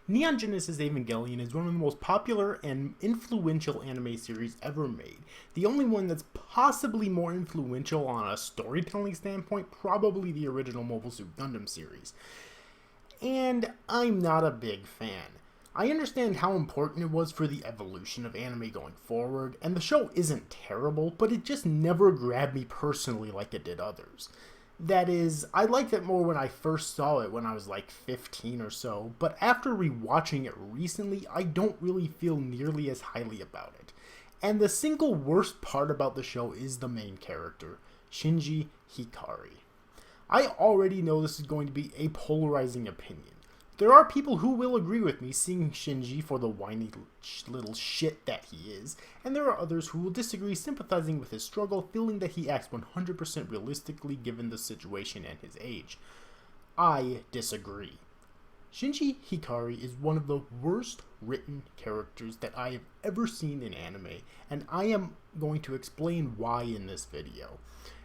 Neon Genesis Evangelion is one of the most popular and influential anime series ever made. The only one that's possibly more influential on a storytelling standpoint, probably the original Mobile Suit Gundam series. And I'm not a big fan. I understand how important it was for the evolution of anime going forward, and the show isn't terrible, but it just never grabbed me personally like it did others. That is, I liked it more when I first saw it when I was like 15 or so, but after rewatching it recently, I don't really feel nearly as highly about it. And the single worst part about the show is the main character, Shinji Hikari. I already know this is going to be a polarizing opinion. There are people who will agree with me, seeing Shinji for the whiny little shit that he is, and there are others who will disagree, sympathizing with his struggle, feeling that he acts 100% realistically given the situation and his age. I disagree. Shinji Hikari is one of the worst written characters that I have ever seen in anime, and I am going to explain why in this video,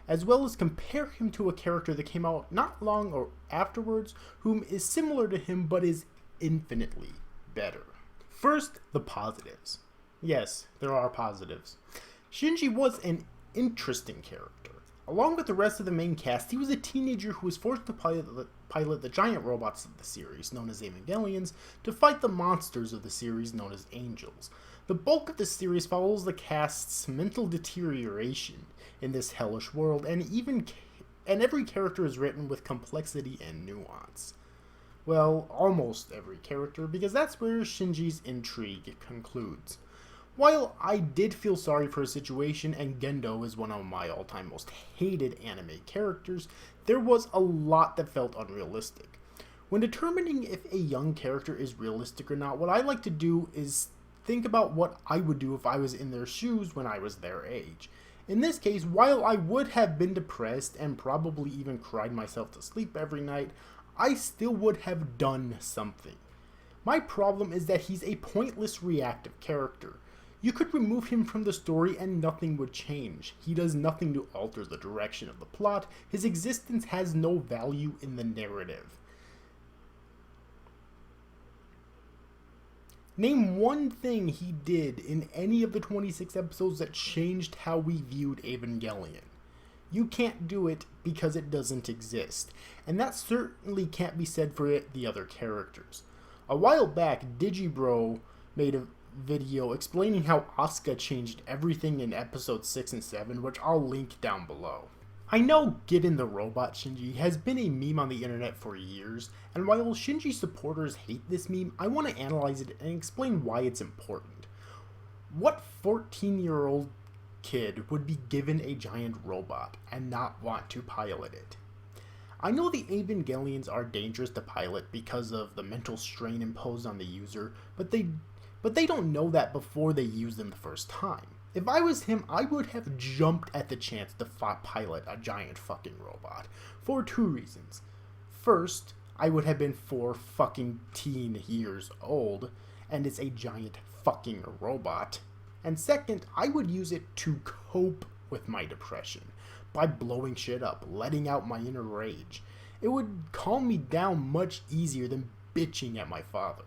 as well as compare him to a character that came out not long or afterwards, whom is similar to him but is infinitely better. First, the positives. Yes, there are positives. Shinji was an interesting character. Along with the rest of the main cast, he was a teenager who was forced to pilot the giant robots of the series, known as Evangelions, to fight the monsters of the series, known as Angels. The bulk of the series follows the cast's mental deterioration in this hellish world, and every character is written with complexity and nuance. Well, almost every character, because that's where Shinji's intrigue concludes. While I did feel sorry for his situation, and Gendo is one of my all-time most hated anime characters, there was a lot that felt unrealistic. When determining if a young character is realistic or not, what I like to do is think about what I would do if I was in their shoes when I was their age. In this case, while I would have been depressed and probably even cried myself to sleep every night, I still would have done something. My problem is that he's a pointless reactive character. You could remove him from the story and nothing would change. He does nothing to alter the direction of the plot. His existence has no value in the narrative. Name one thing he did in any of the 26 episodes that changed how we viewed Evangelion. You can't do it because it doesn't exist, and that certainly can't be said for the other characters. A while back, Digibro made a video explaining how Asuka changed everything in episodes 6 and 7, which I'll link down below. I know Get in the Robot Shinji has been a meme on the internet for years, and while Shinji supporters hate this meme, I want to analyze it and explain why it's important. What 14-year-old kid would be given a giant robot and not want to pilot it? I know the Evangelions are dangerous to pilot because of the mental strain imposed on the user, but they don't know that before they use them the first time. If I was him, I would have jumped at the chance to pilot a giant fucking robot. For two reasons. First, I would have been 4 fucking teen years old, and it's a giant fucking robot. And second, I would use it to cope with my depression by blowing shit up, letting out my inner rage. It would calm me down much easier than bitching at my father.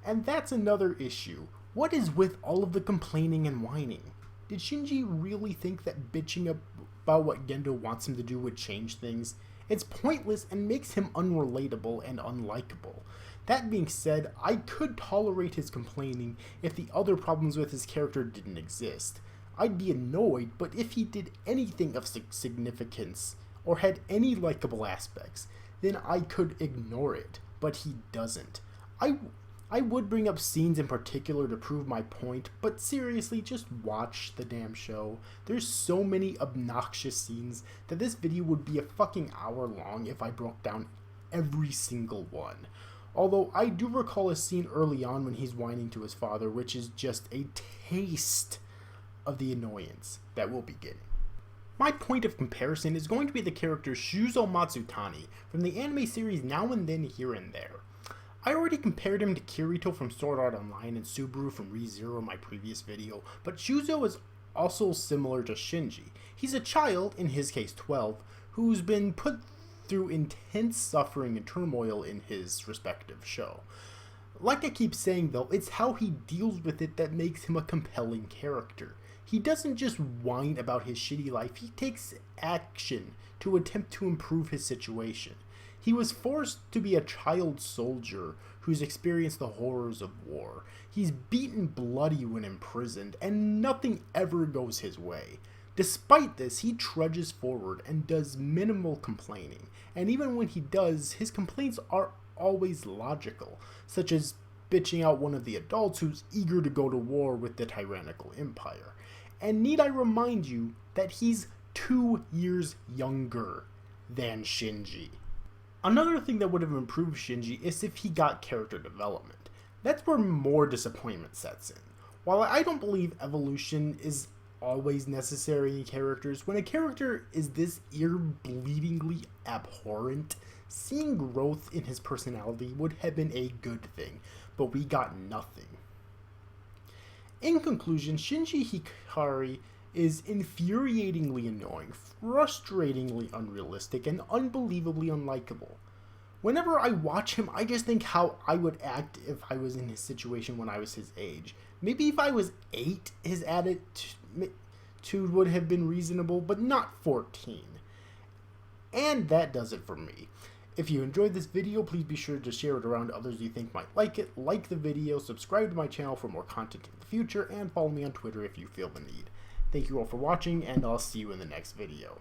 And that's another issue. What is with all of the complaining and whining? Did Shinji really think that bitching about what Gendo wants him to do would change things? It's pointless and makes him unrelatable and unlikable. That being said, I could tolerate his complaining if the other problems with his character didn't exist. I'd be annoyed, but if he did anything of significance or had any likable aspects, then I could ignore it, but he doesn't. I would bring up scenes in particular to prove my point, but seriously, just watch the damn show. There's so many obnoxious scenes that this video would be a fucking hour long if I broke down every single one. Although I do recall a scene early on when he's whining to his father, which is just a taste of the annoyance that we'll be getting. My point of comparison is going to be the character Shuzo Matsutani from the anime series Now and Then Here and There. I already compared him to Kirito from Sword Art Online and Subaru from ReZero in my previous video, but Shuzo is also similar to Shinji. He's a child, in his case 12, who's been put through intense suffering and turmoil in his respective show. Like I keep saying though, it's how he deals with it that makes him a compelling character. He doesn't just whine about his shitty life, he takes action to attempt to improve his situation. He was forced to be a child soldier who's experienced the horrors of war. He's beaten bloody when imprisoned, and nothing ever goes his way. Despite this, he trudges forward and does minimal complaining, and even when he does, his complaints are always logical, such as bitching out one of the adults who's eager to go to war with the tyrannical empire. And need I remind you that he's 2 years younger than Shinji. Another thing that would have improved Shinji is if he got character development. That's where more disappointment sets in. While I don't believe evolution is always necessary in characters, when a character is this ear-bleedingly abhorrent, seeing growth in his personality would have been a good thing, but we got nothing. In conclusion, Shinji Hikari is infuriatingly annoying, frustratingly unrealistic, and unbelievably unlikable. Whenever I watch him, I just think how I would act if I was in his situation when I was his age. Maybe if I was 8, his attitude would have been reasonable, but not 14. And that does it for me. If you enjoyed this video, please be sure to share it around to others you think might like it, like the video, subscribe to my channel for more content in the future, and follow me on Twitter if you feel the need. Thank you all for watching, and I'll see you in the next video.